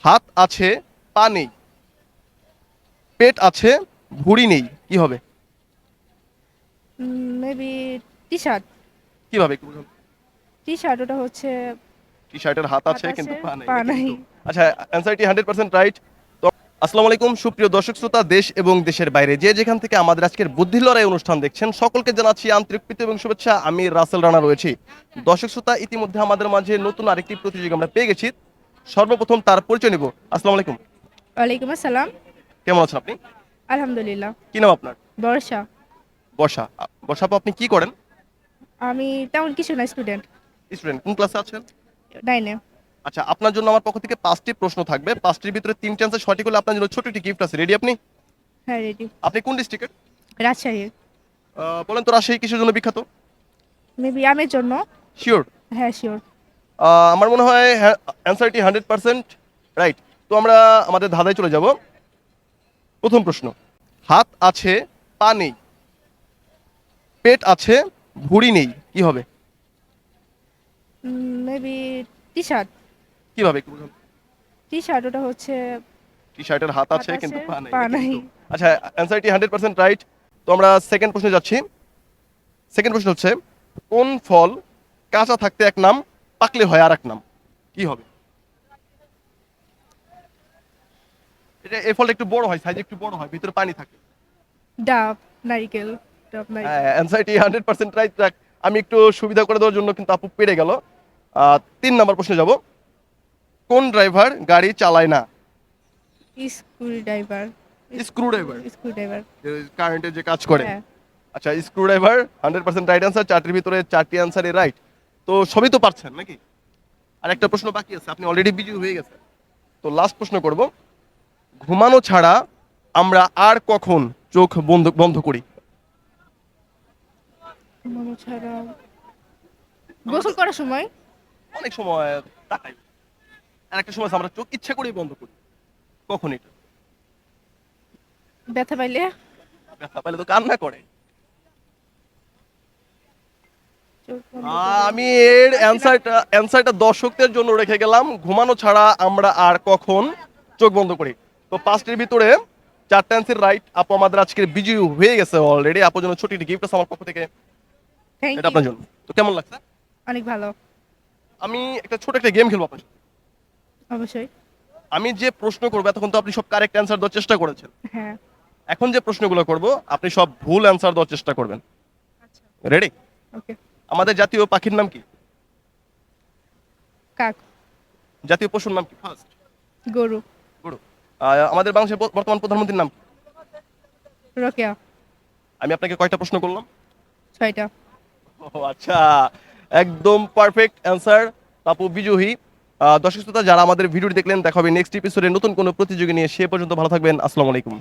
হাত আছে, পা নেই, পেট আছে, ভুঁড়ি নেই, কি হবে? Maybe T shirt. কিভাবে একটু বুঝুন। টি শার্ট ওটা হচ্ছে টি শার্টের হাত হাত আছে আছে কিন্তু পা নেই, পা এটা নাই। কিন্তু আচ্ছা, অ্যান্সারটি 100% রাইট। তো আসসালামু আলাইকুম সুপ্রিয় দর্শক শ্রোতা, দেশ এবং দেশের বাইরে যে যেখান থেকে আমাদের আজকের বুদ্ধি লড়াই অনুষ্ঠান দেখছেন, সকলকে জানাচ্ছি আন্তরিক প্রীতি এবং শুভেচ্ছা। আমি রাসেল রানা রয়েছি। দর্শক শ্রোতা, ইতিমধ্যে আমাদের মাঝে নতুন আরেকটি প্রতিযোগী আমরা পেয়ে গেছি। সর্বপ্রথম তার পরিচয় নিব। আসসালামু আলাইকুম। ওয়ালাইকুম আসসালাম। কেমন আছেন আপনি? আলহামদুলিল্লাহ। কি নাম আপনার? বর্ষা। বর্ষা। বর্ষা আপু, আপনি কি করেন? আমি তেমন কিছু না, স্টুডেন্ট। স্টুডেন্ট, কোন ক্লাসে আছেন? 9-এ। আচ্ছা, আপনার জন্য আমার পক্ষ থেকে 5টি প্রশ্ন থাকবে। 5টির ভিতরে 3টি আনসার সঠিক হলে আপনার জন্য ছোট একটি গিফট আছে। রেডি আপনি? হ্যাঁ, রেডি। আপনি কোন ডিস্ট্রিক্টের? রাজশাহী। বলেন তো, রাজশাহী কিসের জন্য বিখ্যাত? মেবি আমের জন্য। শিওর? হ্যাঁ, শিওর। আমার মনে হয় অ্যান্সারটি 100% রাইট। তো আমরা আমাদের ধাঁধায় চলে যাব। প্রথম প্রশ্ন, হাত আছে, পা নেই, পেট আছে, ভুঁড়ি নেই, কি হবে? Maybe T shirt. কিভাবে একটু বুঝুন। টি শার্ট ওটা হচ্ছে টি শার্টের হাত হাত আছে আছে কিন্তু পা নেই, পা এটা নাই। কিন্তু আচ্ছা, অ্যান্সারটি 100% রাইট। তো আমরা সেকেন্ড প্রশ্নে যাচ্ছি। সেকেন্ড প্রশ্ন হচ্ছে, কোন ফল কাঁচা থাকতে এক নাম, পাকলে হয় আর এক নাম, কি হবে? এটা এই ফলটা একটু বড় হয়, সাইজ একটু বড় হয়, ভিতরে পানি থাকে। ডাব। নারিকেল। ডাব নারিকেল। হ্যাঁ, অ্যান্সারটি 100% রাইট। আমি একটু সুবিধা করে দেওয়ার জন্য কিন্তু আপু পেরে গেল। 3 নম্বর প্রশ্নে যাব। কোন ড্রাইভার গাড়ি চালায় না? Screw driver. Screw driver, screw driver. কারেন্টে যে কাজ করে। হ্যাঁ। আচ্ছা, স্ক্রু ড্রাইভার 100% রাইট অ্যান্সার। 4টির ভিতরে 4টি অ্যান্সারই রাইট। তো সবই তো পারছেন নাকি? আর একটা প্রশ্ন বাকি আছে, আপনি অলরেডি বিজি হয়ে গেছেন। তো লাস্ট প্রশ্ন করব, ঘুমানো ছাড়া আমরা আর কখন চোখ বন্ধ বন্ধ করি? ঘুমানো ছাড়া আমরা তো গোসল করার সময়। অনেক সময় তাকাই, আর একটা সময় আছে আমরা চোখ ইচ্ছা করেই বন্ধ করি। কখন এটা? ব্যথা পাইলে। ব্যথা পেলে তো কান্না করে। চোখ বন্ধ করে। আমি এর অ্যান্সারটা দর্শকদের জন্য রেখে গেলাম। ঘুমানো ছাড়া আমরা আর কখন চোখ বন্ধ করি। তো 5টির ভিতরে 4টা অ্যান্সার রাইট। আপু আমাদের আজকের বিজি হয়ে গেছে অলরেডি। আপুর জন্য ছোট একটি গিফট আছে আমার পক্ষ থেকে, থ্যাংক এটা ইউ। আপনার জন্য। তো কেমন লাগছে? অনেক ভালো। আমি একটা ছোট একটা গেম খেলবো আপনার সাথে। অবশ্যই। আমি যে প্রশ্ন করবো তখন তো আপনি সব কারেক্ট অ্যান্সার দেওয়ার চেষ্টা করেছেন। হ্যাঁ। এখন যে প্রশ্নগুলো করব আপনি সব ভুল অ্যান্সার দেওয়ার চেষ্টা করবেন। আচ্ছা। রেডি? ওকে। আমাদের জাতীয় পাখির নাম কি? কাক। জাতীয় পশুর নাম কি? ফার্স্ট গরু। গরু। আমাদের বাংলাদেশের বর্তমান প্রধানমন্ত্রীর নাম কি? রোকেয়া। আমি আপনাকে কয়টা প্রশ্ন করলাম? 6টা। ও আচ্ছা, একদম পারফেক্ট অ্যান্সার। আপু বিজয়ী। দর্শক শ্রোতা, যারা আমাদের ভিডিওটি দেখলেন, দেখা হবে নেক্সট এপিসোডে নতুন কোনো প্রতিযোগী নিয়ে। সে পর্যন্ত ভালো থাকবেন। আসসালামু আলাইকুম।